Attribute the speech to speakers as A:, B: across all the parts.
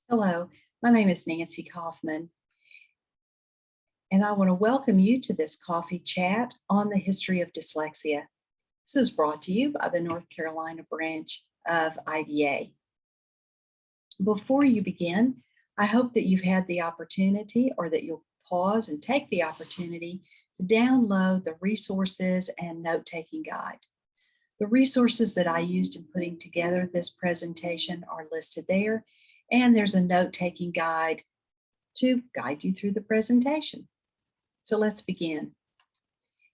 A: Hello, my name is Nancy Kaufman, and I want to welcome you to this coffee chat on the history of dyslexia. This is brought to you by the North Carolina branch of IDA. Before you begin, I hope that you've had the opportunity or that you'll pause and take the opportunity to download the resources and note-taking guide. The resources that I used in putting together this presentation are listed there, and there's a note-taking guide to guide you through the presentation. So let's begin.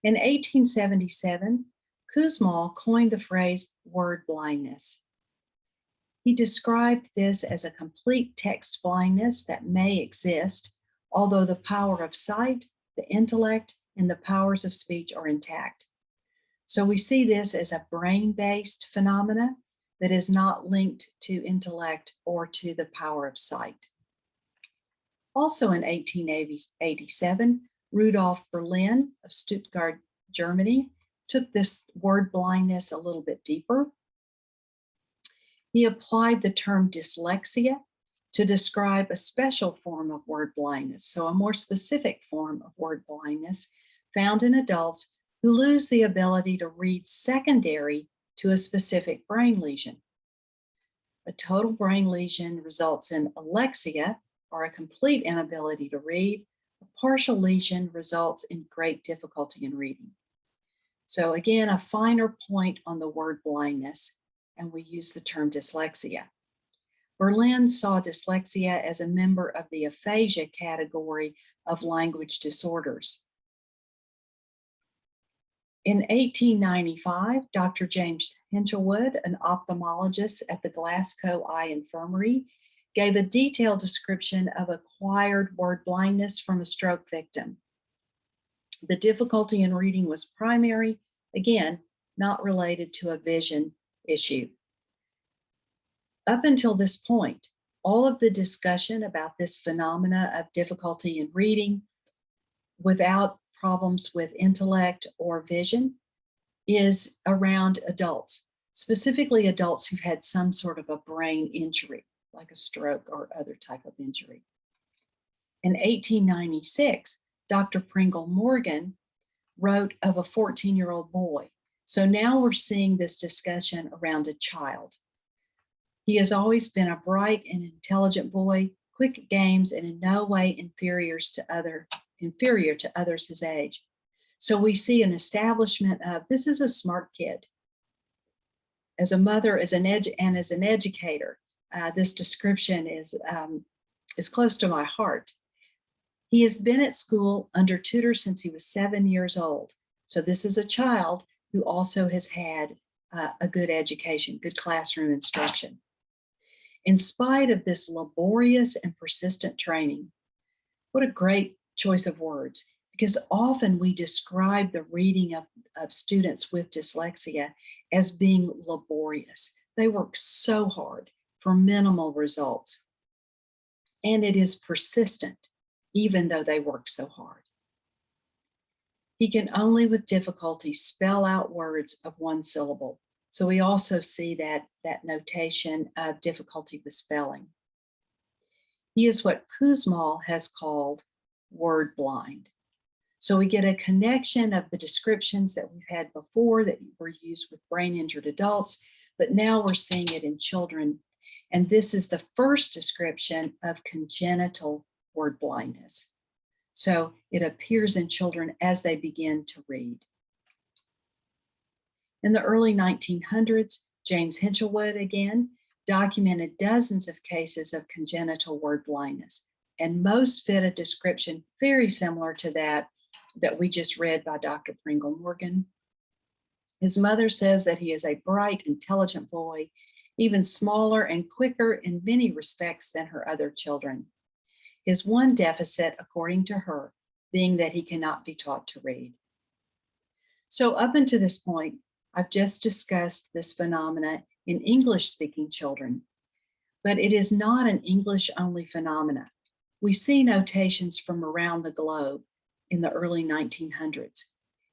A: In 1877, Kussmaul coined the phrase word blindness. He described this as a complete text blindness that may exist, although the power of sight, the intellect, and the powers of speech are intact. So we see this as a brain-based phenomena that is not linked to intellect or to the power of sight. Also in 1887, Rudolf Berlin of Stuttgart, Germany, took this word blindness a little bit deeper. He applied the term dyslexia to describe a special form of word blindness, so a more specific form of word blindness found in adults who lose the ability to read secondary to a specific brain lesion. A total brain lesion results in alexia, or a complete inability to read. A partial lesion results in great difficulty in reading. So again, a finer point on the word blindness, and we use the term dyslexia. Berlin saw dyslexia as a member of the aphasia category of language disorders. In 1895, Dr. James Hinchelwood, an ophthalmologist at the Glasgow Eye Infirmary, gave a detailed description of acquired word blindness from a stroke victim. The difficulty in reading was primary, again, not related to a vision issue. Up until this point, all of the discussion about this phenomena of difficulty in reading without problems with intellect or vision is around adults, specifically adults who've had some sort of a brain injury, like a stroke or other type of injury. In 1896, Dr. Pringle Morgan wrote of a 14-year-old boy. So now we're seeing this discussion around a child. He has always been a bright and intelligent boy, quick at games, and in no way inferior to others his age. So we see an establishment of this is a smart kid. As a mother, as an educator, this description is close to my heart. He has been at school under tutor since he was 7 years old. So this is a child who also has had a good education, good classroom instruction. In spite of this laborious and persistent training, what a great choice of words, because often we describe the reading of students with dyslexia as being laborious. They work so hard for minimal results. And it is persistent, even though they work so hard. He can only with difficulty spell out words of one syllable. So we also see that notation of difficulty with spelling. He is what Kussmaul has called word blind. So we get a connection of the descriptions that we've had before that were used with brain injured adults, but now we're seeing it in children. And this is the first description of congenital word blindness. So it appears in children as they begin to read. In the early 1900s, James Hinchelwood again documented dozens of cases of congenital word blindness, and most fit a description very similar to that we just read by Dr. Pringle Morgan. His mother says that he is a bright, intelligent boy, even smaller and quicker in many respects than her other children. His one deficit, according to her, being that he cannot be taught to read. So up until this point, I've just discussed this phenomena in English-speaking children, but it is not an English-only phenomena. We see notations from around the globe in the early 1900s,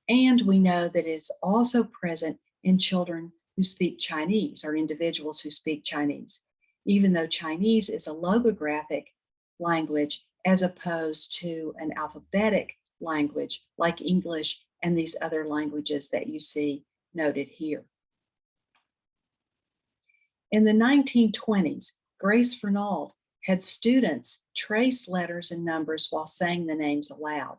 A: and we know that it is also present in children who speak Chinese or individuals who speak Chinese. even though Chinese is a logographic language as opposed to an alphabetic language like English and these other languages that you see noted here. In the 1920s, Grace Fernald had students trace letters and numbers while saying the names aloud.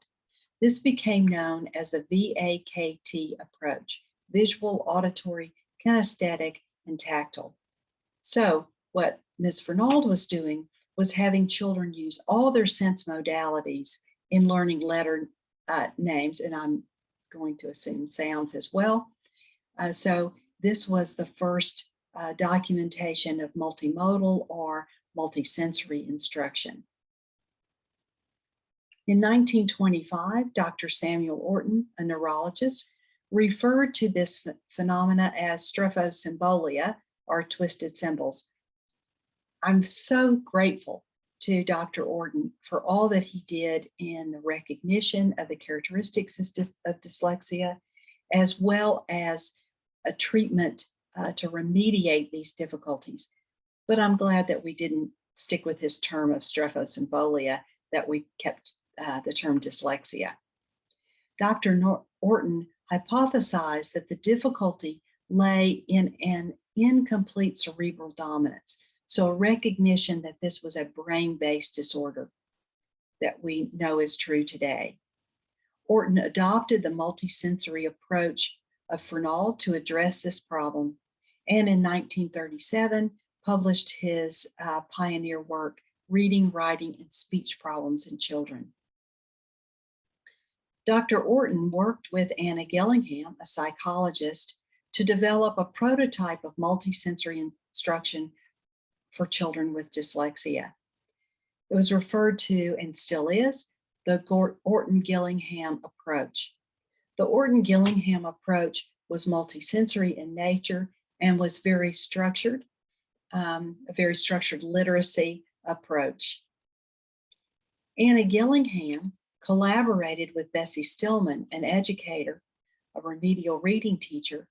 A: This became known as the VAKT approach: visual, auditory, kinesthetic, and tactile. So what Ms. Fernald was doing was having children use all their sense modalities in learning letter names, and I'm going to assume sounds as well. So this was the first documentation of multimodal or multisensory instruction. In 1925, Dr. Samuel Orton, a neurologist, referred to this phenomena as strophosymbolia, or twisted symbols. I'm so grateful to Dr. Orton for all that he did in the recognition of the characteristics of dyslexia, as well as a treatment to remediate these difficulties. But I'm glad that we didn't stick with his term of strophosymbolia, that we kept the term dyslexia. Dr. Orton hypothesized that the difficulty lay in an incomplete cerebral dominance, so a recognition that this was a brain-based disorder that we know is true today. Orton adopted the multisensory approach of Fernald to address this problem, and in 1937 published his pioneer work, Reading, Writing, and Speech Problems in Children. Dr. Orton worked with Anna Gillingham, a psychologist, to develop a prototype of multisensory instruction for children with dyslexia. It was referred to, and still is, the Orton-Gillingham approach. The Orton-Gillingham approach was multisensory in nature and was very structured, a very structured literacy approach. Anna Gillingham collaborated with Bessie Stillman, an educator, a remedial reading teacher,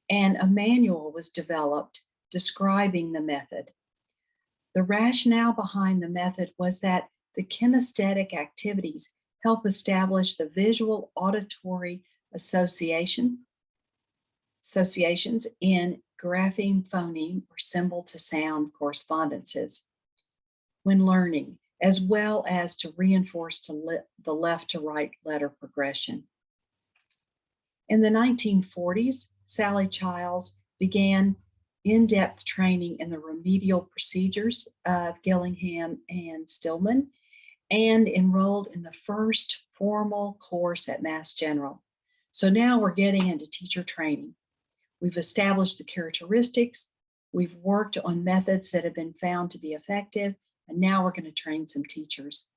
A: and a manual was developed describing the method. The rationale behind the method was that the kinesthetic activities help establish the visual auditory associations in grapheme phoneme or symbol to sound correspondences when learning, as well as to reinforce the left to right letter progression. In the 1940s, Sally Childs began in-depth training in the remedial procedures of Gillingham and Stillman and enrolled in the first formal course at Mass General. So now we're getting into teacher training. We've established the characteristics, we've worked on methods that have been found to be effective, and now we're going to train some teachers.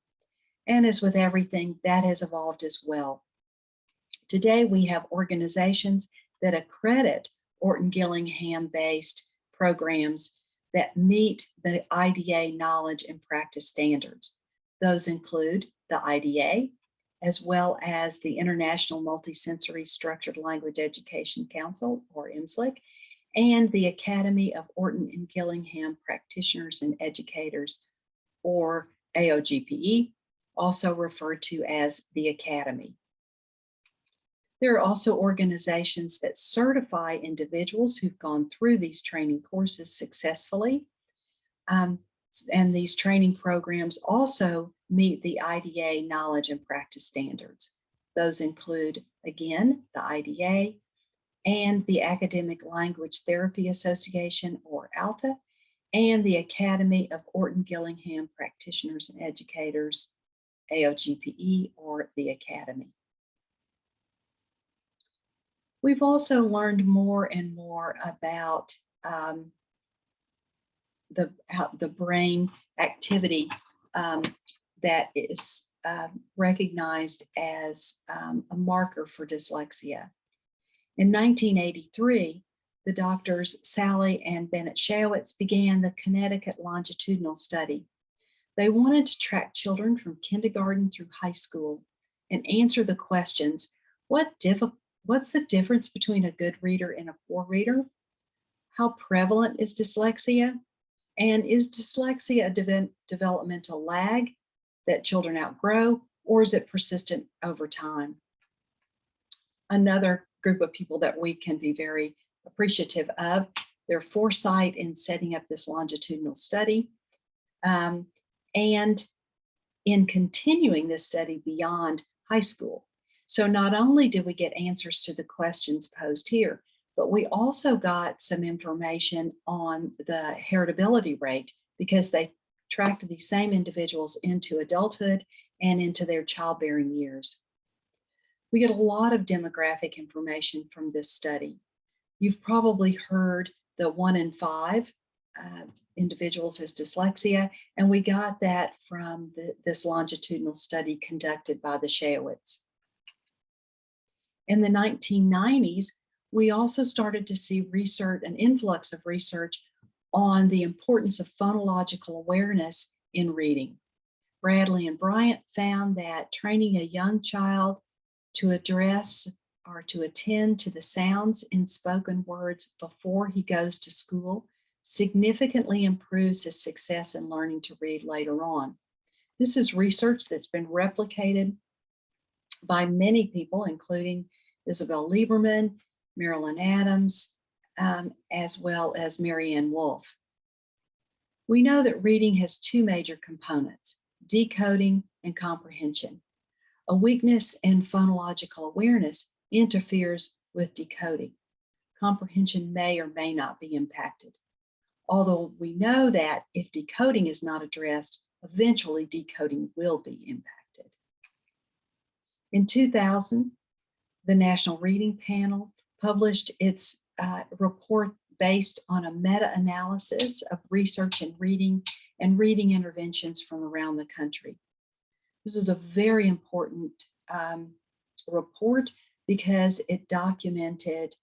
A: And as with everything, that has evolved as well. Today, we have organizations that accredit Orton-Gillingham-based programs that meet the IDA knowledge and practice standards. Those include the IDA, as well as the International Multisensory Structured Language Education Council, or IMSLC, and the Academy of Orton and Gillingham Practitioners and Educators, or AOGPE, also referred to as the Academy. There are also organizations that certify individuals who've gone through these training courses successfully. And these training programs also meet the IDA knowledge and practice standards. Those include, again, the IDA and the Academic Language Therapy Association, or ALTA, and the Academy of Orton-Gillingham Practitioners and Educators, AOGPE, or the Academy. We've also learned more and more about the brain activity that is recognized as a marker for dyslexia. In 1983, the doctors Sally and Bennett Shawitz began the Connecticut longitudinal study. They wanted to track children from kindergarten through high school and answer the questions: what's the difference between a good reader and a poor reader? How prevalent is dyslexia? And is dyslexia a developmental lag that children outgrow, or is it persistent over time? Another group of people that we can be very appreciative of, their foresight in setting up this longitudinal study, and in continuing this study beyond high school. So not only did we get answers to the questions posed here, but we also got some information on the heritability rate, because they tracked these same individuals into adulthood and into their childbearing years. We get a lot of demographic information from this study. You've probably heard that 1 in 5 individuals has dyslexia, and we got that from this longitudinal study conducted by the Shayowitz. In the 1990s, we also started to see research, an influx of research on the importance of phonological awareness in reading. Bradley and Bryant found that training a young child to address or to attend to the sounds in spoken words before he goes to school significantly improves his success in learning to read later on. This is research that's been replicated by many people, including Isabel Lieberman, Marilyn Adams, as well as Marianne Wolfe. We know that reading has 2 major components, decoding and comprehension. A weakness in phonological awareness interferes with decoding. Comprehension may or may not be impacted. Although we know that if decoding is not addressed, eventually decoding will be impacted. In 2000, the National Reading Panel published its report based on a meta-analysis of research in reading and reading interventions from around the country. This is a very important report because it documented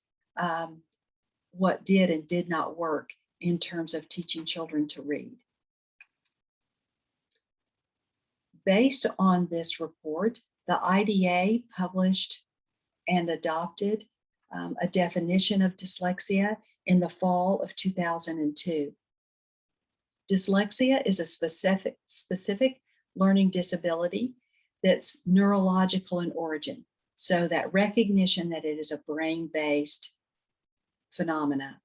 A: what did and did not work in terms of teaching children to read. Based on this report, the IDA published and adopted a definition of dyslexia in the fall of 2002. Dyslexia is a specific learning disability that's neurological in origin. So that recognition that it is a brain-based phenomena.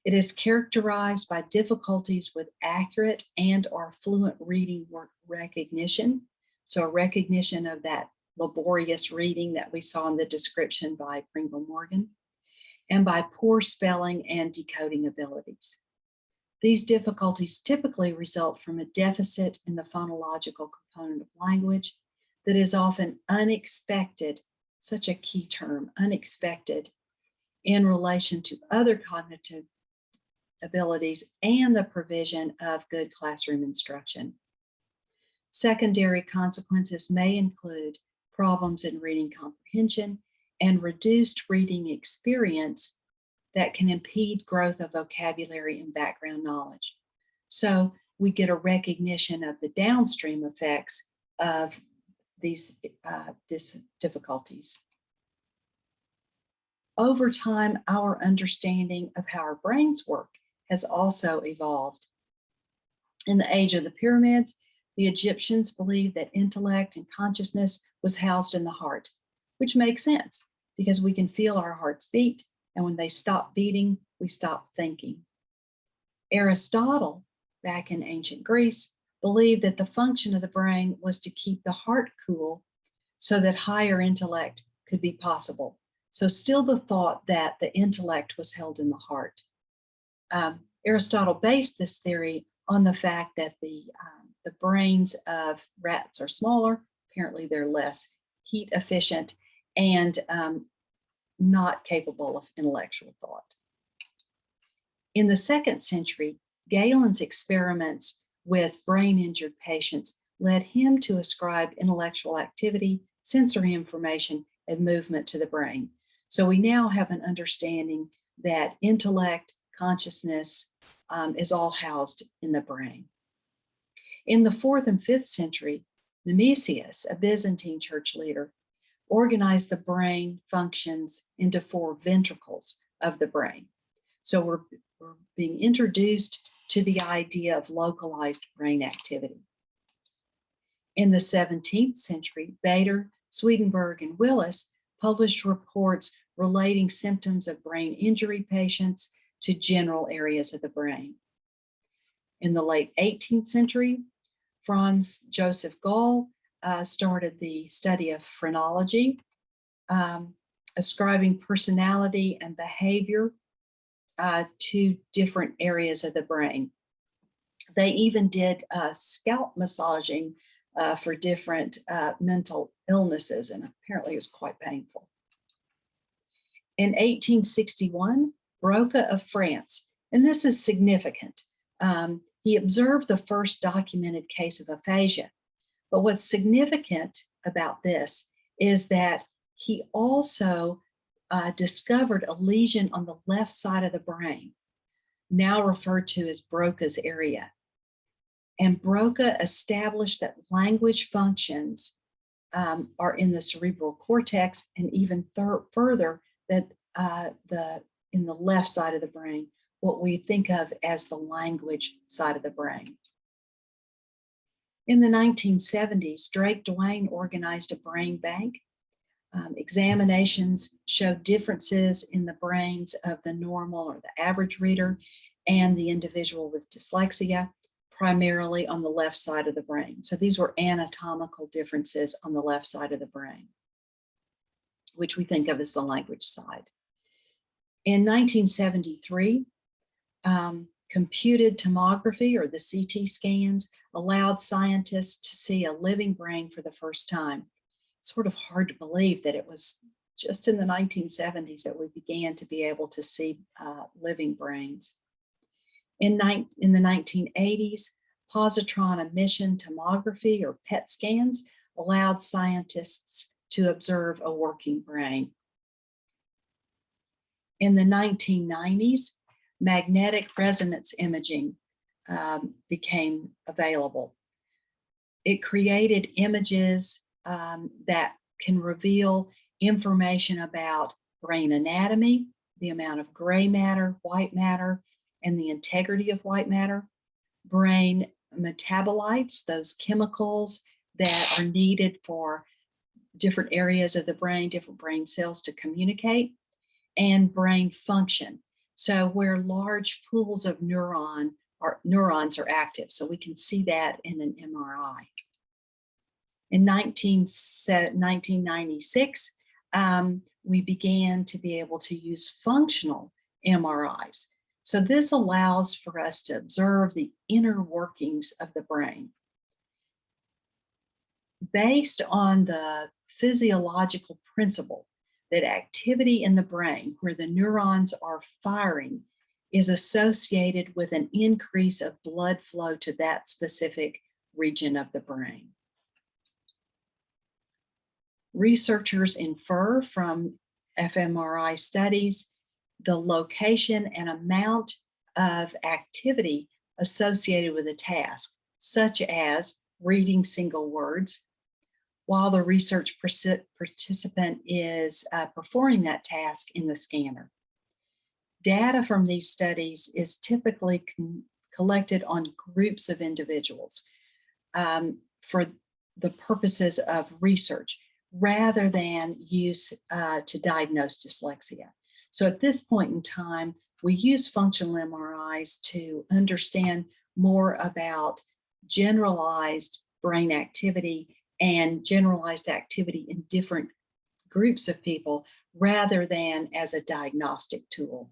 A: It is characterized by difficulties with accurate and/or fluent reading recognition. So a recognition of that laborious reading that we saw in the description by Pringle Morgan, and by poor spelling and decoding abilities. These difficulties typically result from a deficit in the phonological component of language that is often unexpected, such a key term, unexpected, in relation to other cognitive abilities and the provision of good classroom instruction. Secondary consequences may include problems in reading comprehension and reduced reading experience that can impede growth of vocabulary and background knowledge. So we get a recognition of the downstream effects of these difficulties. Over time, our understanding of how our brains work has also evolved. In the age of the pyramids, the Egyptians believed that intellect and consciousness was housed in the heart, which makes sense because we can feel our hearts beat, and when they stop beating, we stop thinking. Aristotle, back in ancient Greece, believed that the function of the brain was to keep the heart cool so that higher intellect could be possible. So still the thought that the intellect was held in the heart. Aristotle based this theory on the fact that the brains of rats are smaller. Apparently they're less heat efficient and not capable of intellectual thought. In the 2nd century, Galen's experiments with brain-injured patients led him to ascribe intellectual activity, sensory information, and movement to the brain. So we now have an understanding that intellect, consciousness is all housed in the brain. In the 4th and 5th century, Nemesius, a Byzantine church leader, organized the brain functions into 4 ventricles of the brain. So we're being introduced to the idea of localized brain activity. In the 17th century, Bader, Swedenborg, and Willis published reports relating symptoms of brain injury patients to general areas of the brain. In the late 18th century, Franz Joseph Gall started the study of phrenology, ascribing personality and behavior to different areas of the brain. They even did scalp massaging for different mental illnesses, and apparently it was quite painful. In 1861, Broca of France, and this is significant, he observed the first documented case of aphasia. But what's significant about this is that he also discovered a lesion on the left side of the brain, now referred to as Broca's area. And Broca established that language functions are in the cerebral cortex, and even further that in the left side of the brain, what we think of as the language side of the brain. In the 1970s, Drake Duane organized a brain bank. Examinations showed differences in the brains of the normal or the average reader and the individual with dyslexia, primarily on the left side of the brain. So these were anatomical differences on the left side of the brain, which we think of as the language side. In 1973, computed tomography, or the CT scans, allowed scientists to see a living brain for the first time. It's sort of hard to believe that it was just in the 1970s that we began to be able to see living brains. In the 1980s, positron emission tomography, or PET scans, allowed scientists to observe a working brain. In the 1990s, magnetic resonance imaging became available. It created images that can reveal information about brain anatomy, the amount of gray matter, white matter, and the integrity of white matter, brain metabolites, those chemicals that are needed for different areas of the brain, different brain cells to communicate, and brain function. So where large pools of neurons are active. So we can see that in an MRI. In 1996, we began to be able to use functional MRIs. So this allows for us to observe the inner workings of the brain. Based on the physiological principle that activity in the brain where the neurons are firing is associated with an increase of blood flow to that specific region of the brain. Researchers infer from fMRI studies the location and amount of activity associated with a task, such as reading single words, while the research participant is performing that task in the scanner. Data from these studies is typically collected on groups of individuals for the purposes of research, rather than use to diagnose dyslexia. So at this point in time, we use functional MRIs to understand more about generalized brain activity and generalized activity in different groups of people, rather than as a diagnostic tool.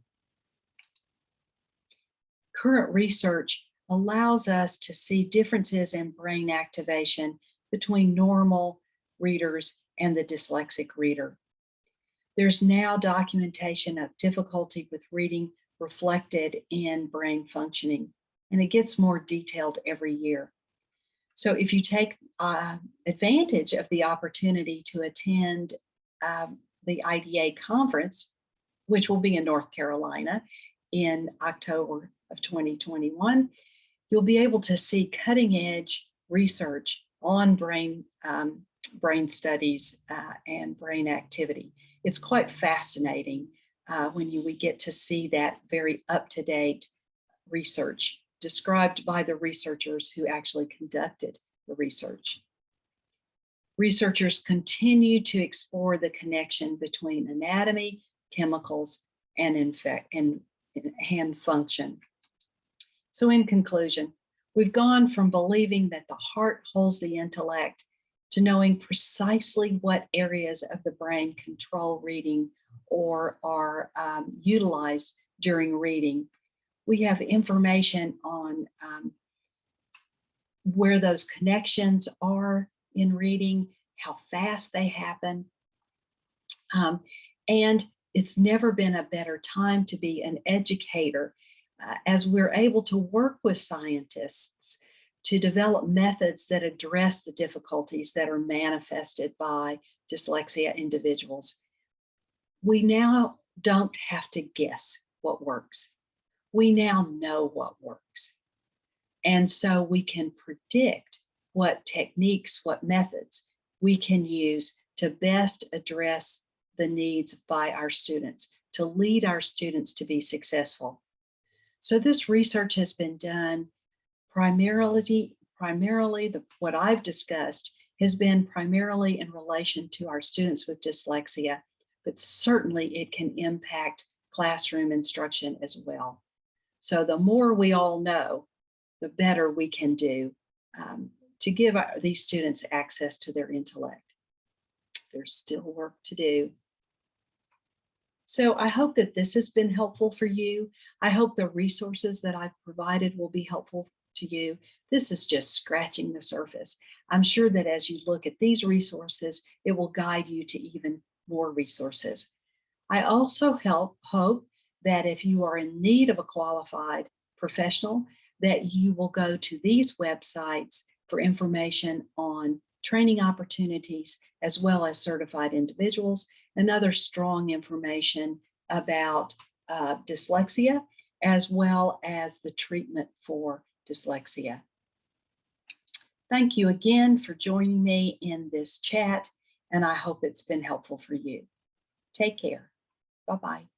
A: Current research allows us to see differences in brain activation between normal readers and the dyslexic reader. There's now documentation of difficulty with reading reflected in brain functioning, and it gets more detailed every year. So if you take advantage of the opportunity to attend the IDA conference, which will be in North Carolina in October of 2021, you'll be able to see cutting edge research on brain studies and brain activity. It's quite fascinating when we get to see that very up-to-date research described by the researchers who actually conducted the research. Researchers continue to explore the connection between anatomy, chemicals, and hand function. So in conclusion, we've gone from believing that the heart holds the intellect to knowing precisely what areas of the brain control reading or are utilized during reading. We have information on where those connections are in reading, how fast they happen. And it's never been a better time to be an educator as we're able to work with scientists to develop methods that address the difficulties that are manifested by dyslexia individuals. We now don't have to guess what works. We now know what works. And so we can predict what techniques, what methods we can use to best address the needs by our students, to lead our students to be successful. So this research has been done primarily what I've discussed has been primarily in relation to our students with dyslexia, but certainly it can impact classroom instruction as well. So the more we all know, the better we can do to give these students access to their intellect. There's still work to do. So I hope that this has been helpful for you. I hope the resources that I've provided will be helpful to you. This is just scratching the surface. I'm sure that as you look at these resources, it will guide you to even more resources. I also hope that if you are in need of a qualified professional, that you will go to these websites for information on training opportunities, as well as certified individuals and other strong information about dyslexia, as well as the treatment for dyslexia. Thank you again for joining me in this chat, and I hope it's been helpful for you. Take care. Bye-bye.